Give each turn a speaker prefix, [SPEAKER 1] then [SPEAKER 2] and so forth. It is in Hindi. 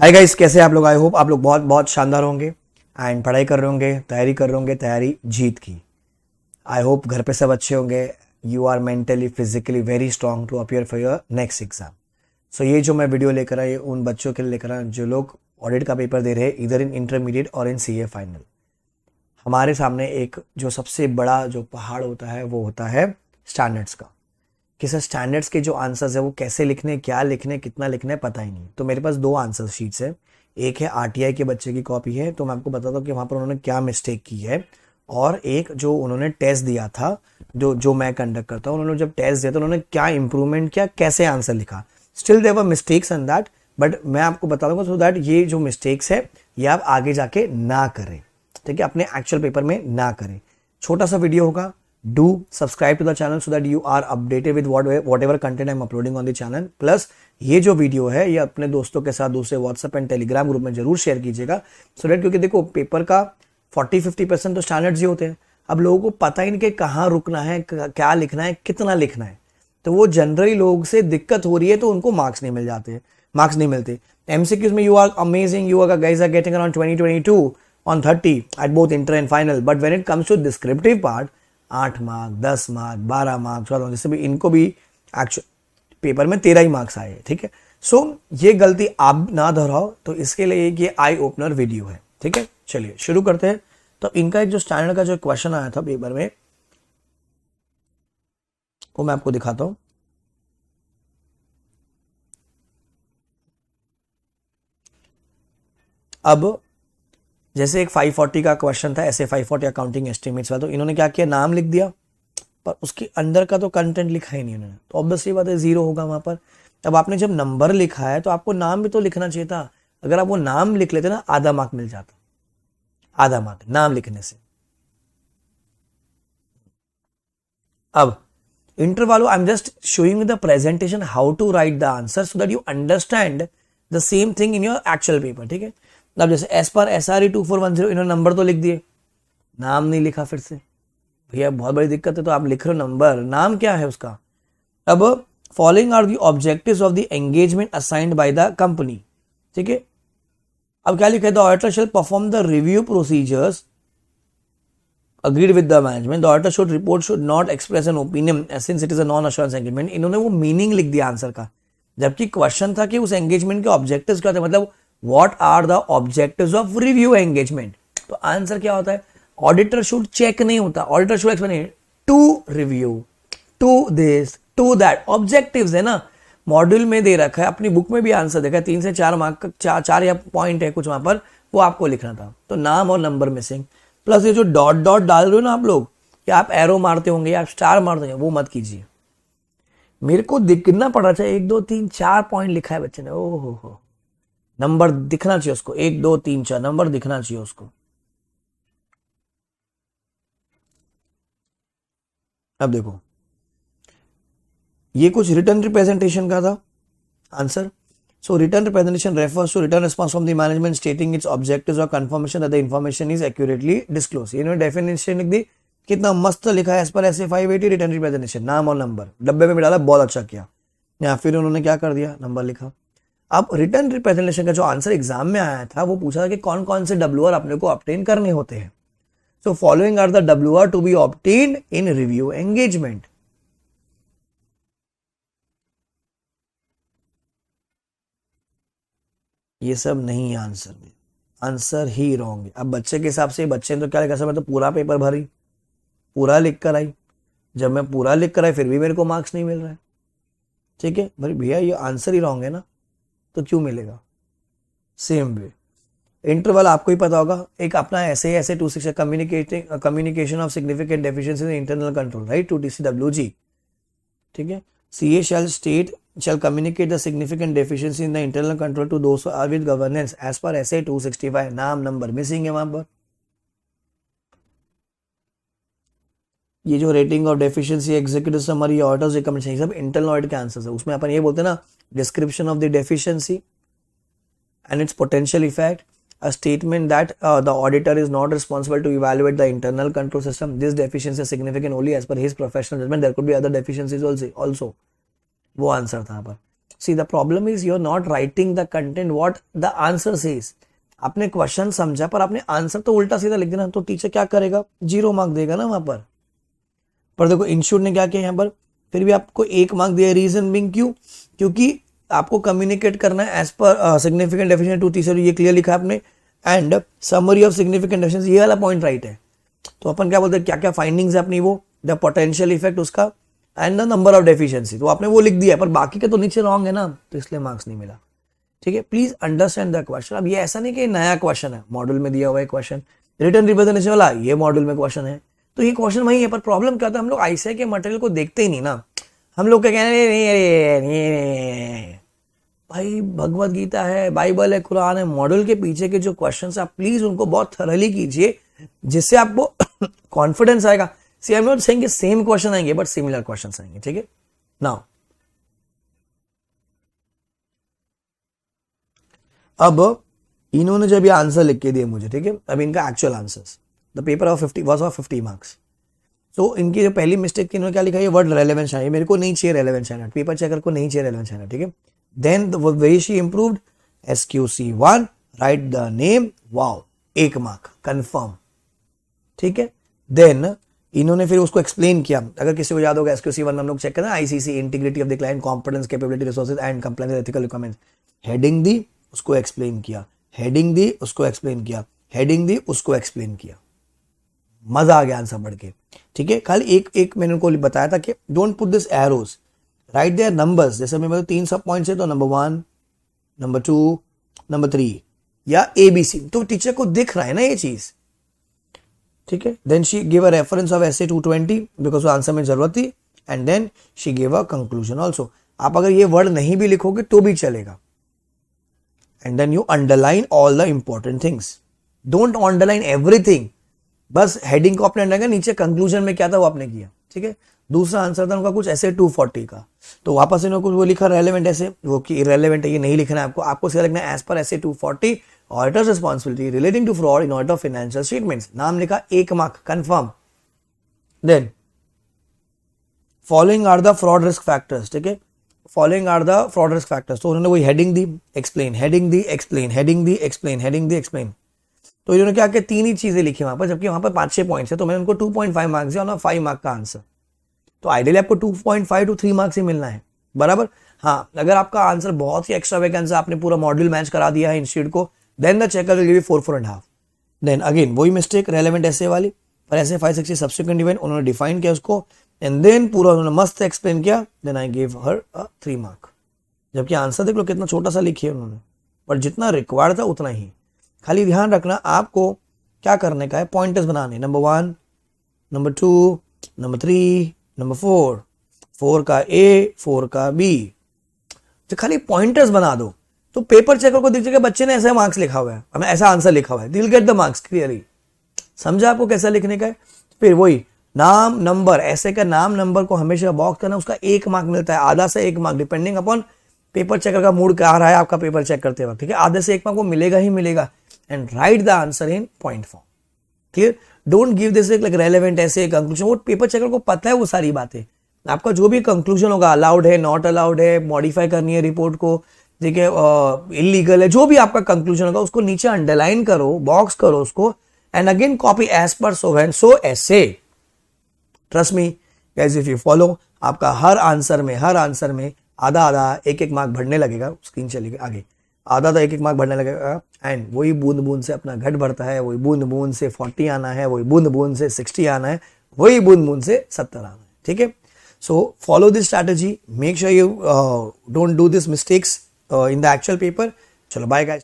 [SPEAKER 1] हाय गाइस, कैसे हैं आप लोग। आई होप आप लोग बहुत बहुत शानदार होंगे एंड पढ़ाई कर रहे होंगे, तैयारी कर रहे होंगे, तैयारी जीत की। आई होप घर पे सब अच्छे होंगे। You are mentally physically very strong to appear for your next exam. So ये जो मैं वीडियो लेकर आया उन बच्चों के लिए लेकर आया जो लोग ऑडिट का पेपर दे रहे हैं, इधर इन इंटरमीडिएट और इन सीए फाइनल। हमारे सामने एक जो सबसे बड़ा जो पहाड़ होता है वो होता है स्टैंडर्ड्स का, कि सर स्टैंडर्ड्स के जो आंसर्स है वो कैसे लिखने, क्या लिखने, कितना लिखना है, पता ही नहीं। तो मेरे पास दो आंसर शीट्स है। एक है आरटीआई के बच्चे की कॉपी है, तो मैं आपको बताता हूँ कि वहाँ पर उन्होंने क्या मिस्टेक की है। और एक जो उन्होंने टेस्ट दिया था, जो जो मैं कंडक्ट करता हूँ, उन्होंने जब टेस्ट दिया तो उन्होंने क्या इंप्रूवमेंट किया, कैसे आंसर लिखा। Still there were mistakes in that, but मैं आपको बता दूंगा सो दैट ये जो मिस्टेक्स है ये आप आगे जाके ना करें, ठीक है, अपने एक्चुअल पेपर में ना करें। छोटा सा वीडियो होगा। Do subscribe to the channel so that you are updated with whatever content I'm uploading on the channel. Plus ये जो वीडियो है ये अपने दोस्तों के साथ दूसरे व्हाट्सएप एंड टेलीग्राम ग्रुप में जरूर शेयर कीजिएगा, सो दैट, क्योंकि देखो पेपर का 40-50% तो स्टैंडर्ड्स ही होते हैं। अब लोगों को पता ही नहीं कि कहाँ रुकना है, क्या लिखना है, कितना लिखना है। तो वो जनरली लोग से दिक्कत हो रही है, तो उनको मार्क्स नहीं मिल जाते, मार्क्स नहीं मिलते। एमसीक्यूज में you are amazing, you are guys are getting around 20-22 on 30 at both inter and final, but when it comes to descriptive part 8 mark, 10 mark, 12 mark, 14, जैसे भी इनको भी एक्चुअल पेपर में 13 ही मार्क्स आए, ठीक है। सो ये गलती आप ना दोहराओ, तो इसके लिए ये आई ओपनर वीडियो है, ठीक है। चलिए शुरू करते हैं। तो इनका एक जो स्टैंडर्ड का जो क्वेश्चन आया था पेपर में वो मैं आपको दिखाता हूं। अब जैसे एक 540 का क्वेश्चन था, ऐसे 540 अकाउंटिंग एस्टिमेट्स वाला, तो इन्होंने क्या किया, नाम लिख दिया पर उसके अंदर का तो कंटेंट लिखा ही नहीं उन्होंने, तो ऑब्वियसली बात है जीरो होगा वहां पर। अब आपने जब नंबर लिखा है तो आपको नाम भी तो लिखना चाहिए था। अगर आप वो नाम लिख लेते ना, आधा मार्क मिल जाता, आधा मार्क नाम लिखने से। अब इंटर वालों, I am just showing the presentation how to write the answer so that you understand the same thing in your actual paper, ठीक है। अब जैसे एस पर SRE 2410 इन्होंने नंबर तो लिख दिए, नाम नहीं लिखा। फिर से भैया बहुत बड़ी दिक्कत है, तो आप लिख रहे हो नंबर, नाम क्या है उसका। अब following are the objectives of the engagement assigned by the company, ठीक है। अब क्या लिखा है, the auditor shall perform the review procedures agreed with the management. The auditor should report should not express an opinion since it is a non assurance engagement. इन्होंने वो मीनिंग लिख दिया आंसर का, जबकि क्वेश्चन था कि उस एंगेजमेंट के ऑब्जेक्टिव्स क्या थे, मतलब what are the objectives of review engagement. तो आंसर क्या होता है, ऑडिटर शुड चेक नहीं होता, auditor should explain to review, to this, to that. Objectives है ना, मॉड्यूल में दे रखा है, अपनी बुक में भी आंसर देखा है, 3 से 4 मार्क का, चार या पॉइंट है कुछ वहां पर, वो आपको लिखना था। तो नाम और नंबर मिसिंग, प्लस ये जो डॉट डॉट डाल रहे हो ना आप लोग, या आप एरो मारते होंगे या आप स्टार मारते होंगे, वो मत कीजिए। मेरे को दिखना पड़ा चाहिए 1 2 3 4 पॉइंट लिखा है बच्चे ने, ओहो हो, नंबर दिखना चाहिए उसको, 1 2 3 4 नंबर दिखना चाहिए उसको। अब देखो, ये कुछ रिटर्न रिप्रेजेंटेशन का था answer. So written representation refers to written response from the management stating its objectives or confirmation that the information is accurately disclosed। इन्होंने डेफिनेशन लिख दी, कितना मस्त लिखा है, एज पर ऐसे 580 रिटर्न रिप्रेजेंटेशन, नाम और नंबर डब्बे में डाला, बहुत अच्छा किया। या फिर उन्होंने क्या कर दिया, नंबर लिखा। अब रिटर्न रिप्रेजेंटेशन का जो आंसर एग्जाम में आया था वो पूछा था कि कौन कौन से WR अपने को ऑब्टेन करने होते हैं। So following are the WR to be obtained in review engagement. ये सब नहीं है आंसर में, आंसर ही रॉन्ग है। अब बच्चे के हिसाब से, बच्चे ने तो क्या लिखा, सर मैं तो पूरा पेपर भरी, पूरा लिख कर आई। जब मैं पूरा लिख कर आई फिर भी मेरे को मार्क्स नहीं मिल रहा है, ठीक है भाई, भैया ये आंसर ही रॉन्ग है ना, तो क्यों मिलेगा। सेम वे इंटरवल आपको ही पता होगा, एक अपना ऐसे 260 communication of significant deficiency in internal control, right, 2TCWG, ठीक है। CA shall communicate the significant deficiency in the internal control to those who are with governance as per SA 265। नाम नंबर मिसिंग है वहां पर। ये जो rating of deficiency, executive summary, auditors recommendation, सब इंटरनल ऑडिट के आंसर्स है। उसमें अपन ये बोलते हैं ना, description of the deficiency and it's potential effect, a statement that the auditor is not responsible to evaluate the internal control system. This deficiency is significant only as per his professional judgment. There could be other deficiencies also। वो आंसर था पर। See the problem is you are not writing the content what the answer says. आपने क्वेश्चन समझा पर आपने आंसर तो उल्टा सीधा लिख देना, तो टीचर क्या करेगा, 0 मार्क देगा ना वहां पर देखो इंस्टीट्यूट ने क्या किया यहाँ पर, फिर भी आपको 1 मार्क दिया. रीजन बिंग क्यों, क्योंकि आपको कम्युनिकेट करना है एज पर सिग्निफिकेंट डेफिनेशन 2 तीसरा ये क्लियर लिखा आपने. And summary of significant definition, ये वाला पॉइंट राइट है. तो अपन क्या बोलते हैं, क्या क्या फाइंडिंग्स है अपनी, वो द पोटेंशियल इफेक्ट उसका and the number of deficiency, तो आपने वो लिख दिया, पर बाकी के तो नीचे रॉन्ग है ना, तो इसलिए मार्क्स नहीं मिला. ठीक है, प्लीज अंडरस्टैंड द क्वेश्चन. अब ये ऐसा नहीं कि नया क्वेश्चन है, मॉड्यूल में दिया हुआ है क्वेश्चन, रिटर्न रिप्रेजेंटेशन वाला ये मॉड्यूल में क्वेश्चन है, तो ये क्वेश्चन वही है. पर प्रॉब्लम क्या होता है, हम लोग आईसीआई के मटेरियल को देखते ही नहीं ना. हम लोग क्या कहने नहीं, भाई भगवत गीता है, बाइबल है, कुरान है, मॉडल के पीछे के जो क्वेश्चंस आप प्लीज उनको बहुत थरली कीजिए, जिससे आपको कॉन्फिडेंस आएगा. See I am not saying same question आएंगे बट सिमिलर क्वेश्चंस आएंगे. ठीक है, नाउ अब इन्होंने जब ये आंसर लिख के दिए मुझे, ठीक है, अब इनका actual answers, the paper of 50 was of 50 marks. तो इनकी जो पहली मिस्टेक थी, इन्होंने क्या लिखा, ये वर्ड रेलेवेंस चाहिए, मेरे को नहीं चाहिए रेलेवेंस चाहिए, पेपर चेकर को नहीं चाहिए रेलेवेंस चाहिए. ठीक है, then the way she improved, SQC1 write the name, wow 1 mark confirm. ठीक है, देन इन्होंने फिर उसको एक्सप्लेन किया. अगर किसी को याद होगा SQC1 हम लोग चेक करना, ICC integrity of the client, competence, capability, resources and compliance, ethical requirements. Heading दी, उसको एक्सप्लेन किया, हेडिंग दी, उसको एक्सप्लेन किया, हेडिंग दी, उसको एक्सप्लेन किया. मजा आ गया आंसर पढ़ के. ठीक है, खाली एक मैंने उनको बताया था कि don't put this arrows, write their numbers. जैसे मैं 3 सब पॉइंट्स है, तो नंबर 1, नंबर 2, नंबर 3 या ABC, तो टीचर को दिख रहा है ना ये चीज. ठीक है, then she give a reference of essay 220 because answer में जरूरत थी. And then she give a conclusion also. आप अगर ये वर्ड नहीं भी लिखोगे तो भी चलेगा. And then you underline all the important things, don't underline everything. बस हेडिंग को आपने अंडरलाइन, नीचे कंक्लूजन में क्या था वो आपने किया. ठीक है, दूसरा आंसर था उनका कुछ ऐसे 240 का, तो वापस इन्होंने कुछ वो लिखा रेलेवेंट ऐसे, वो कि इरेलेवेंट है, ये नहीं लिखना है आपको. आपको सीधा लिखना है एज पर ऐसे 240 auditor's responsibility relating to fraud in audit of financial statements. नाम लिखा, 1 mark confirm. Then following are the fraud risk factors. ठीक है, following are the fraud risk factors, तो उन्होंने वही हेडिंग दी, एक्सप्लेन, हेडिंग दी, एक्सप्लेन, हेडिंग दी, एक्सप्लेन, हेडिंग दी, एक्सप्लेन. तो इन्होंने क्या किया, 3 ही चीजें लिखी वहां पर, जबकि वहां पर 5-6 पॉइंट्स है, तो मैंने उनको 2.5 मार्क्स दिया और 5 मार्क का आंसर. तो आइडियली आपको 2.5 to 3 मार्क्स ही मिलना है, बराबर. हाँ, अगर आपका आंसर बहुत ही एक्स्ट्रा वैकेंसी, आपने पूरा मॉड्यूल मैच करा दिया है इंस्टीट्यूट को, then the checker will give you 4.5. Then again वही मिस्टेक रेलेवेंट ऐसे वाली, पर ऐसे 560 सब्सिक्वेंट इवेंट उन्होंने डिफाइन किया उसको, एंड देन पूरा उन्होंने मस्त एक्सप्लेन किया. Then I give her 3 mark. जबकि आंसर देख लो कितना छोटा सा लिखी है उन्होंने, पर जितना रिक्वायर्ड था उतना ही. खाली ध्यान रखना आपको क्या करने का है, पॉइंटर्स बनाने, नंबर 1, नंबर 2, नंबर 3, नंबर 4, 4 का A, 4 का B, तो खाली पॉइंटर्स बना दो. तो पेपर चेकर को दिख जाएगा बच्चे ने ऐसा मार्क्स लिखा हुआ है, हमें ऐसा आंसर लिखा हुआ है, दिल गेट द मार्क्स क्लियरली. समझा आपको कैसा लिखने का है. फिर वही नाम नंबर, ऐसे का नाम नंबर को हमेशा बॉक्स करना, उसका 1 मार्क मिलता है, आधा से 1 mark, depending upon paper checker का मूड क्या आ रहा है आपका पेपर चेक करते वक्त. ठीक है, आधे से 1 मार्क वो मिलेगा ही मिलेगा. And right the answer in point form. Clear, don't give this like relevant ऐसे कंक्लूजन, वो पेपर चेकर को पता है वो सारी बातें. आपका जो भी कंक्लूजन होगा, अलाउड है, नॉट अलाउड है, मॉडिफाई करनी है रिपोर्ट को, ठीक है, इलीगल है, जो भी आपका कंक्लूजन होगा उसको नीचे अंडरलाइन करो, बॉक्स करो उसको, and again copy as per so and so ऐसे. Trust me guys, if you follow, आपका हर आंसर में आधा आधा 1-1 मार्क बढ़ने लगेगा. स्क्रीन चलेगी आगे, आधा 1-1 मार्क बढ़ने लगेगा. एंड वही बूंद बूंद से अपना घट बढ़ता है, वही बूंद बूंद से 40 आना है, वही बूंद बूंद से 60 आना है, वही बूंद बूंद से 70 आना है. ठीक है, so follow this strategy, make sure you don't do this mistakes in the actual paper. चलो बाय गाइस.